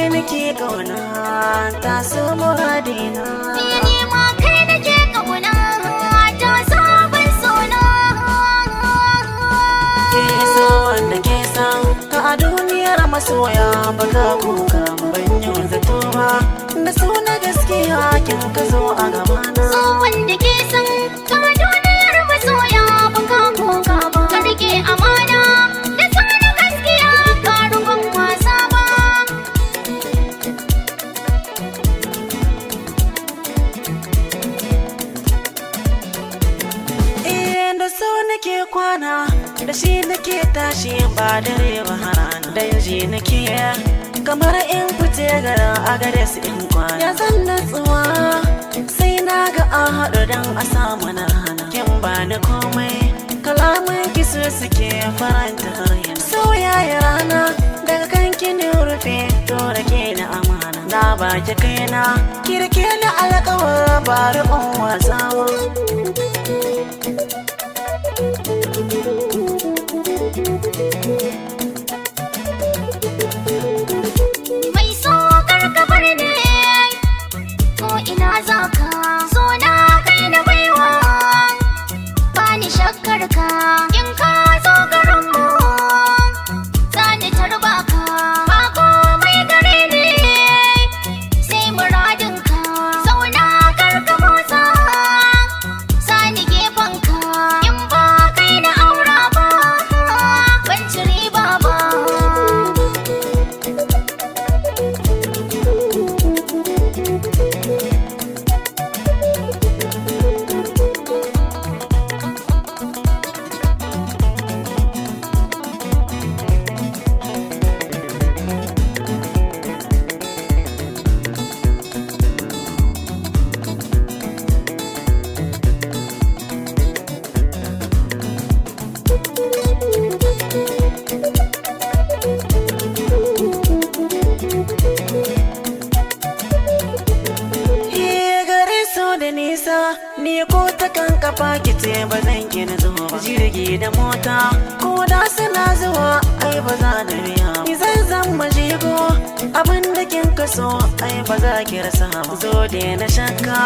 nake kauna ta so muradina. Ni ma kai nake kauna ta sabon sona. Ke so wanda ke san ka a duniyar masoya baka kuka ban yi zato ba da suna gaskiya kin ka zo a gabana. So wanda ke san ka duniyar masoya baka kuka ba. Ka rike amana da suna gaskiya ka rubun wasa ba. Da so nake kwana da shi nake tashi ba dare ba rana da yaji nake kamar in fice gara a gare su in kwana ya zan natsuwa sai na ga an haɗu don a samu na rana kin ba ni komai kalaman kiso suke faranta raina sauya rana daga kan kini rufe to da ke na amana na baki kaina kirke na alƙawar bari in wasawa. Mai so karkabar ne ko ina zaka so na kai na baiwa ba ni shakkar ka in ka zo garin mu za ni tarba ka ba komai gare ne sai muradin ka zauna karka motsa sani gefen ka in ba kai na aura ba ban ci riba ba. Ni ko ta kan kafa kice ba zan ki na zuwa ba jirgi da mota ko da suna zuwa ai ba za na biya ni zan zama jigo abin da kin kaso ai ba za ki rasa ba zo da na shakka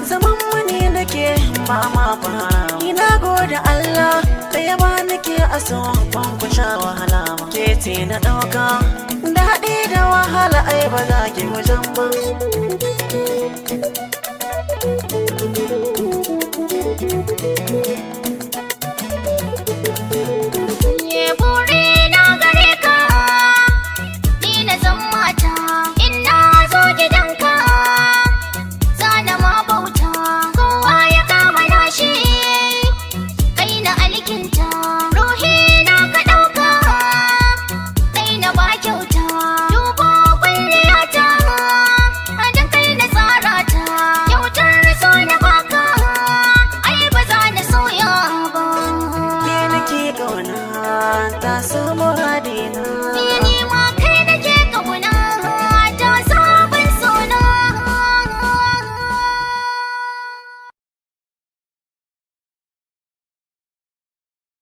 zaman mu ne nake ba ma fara ina gode Allah da ya ba nake aso ban ku sha wahala ba ke ce na dauka daɗi da wahala ai ba za ki wajen ba.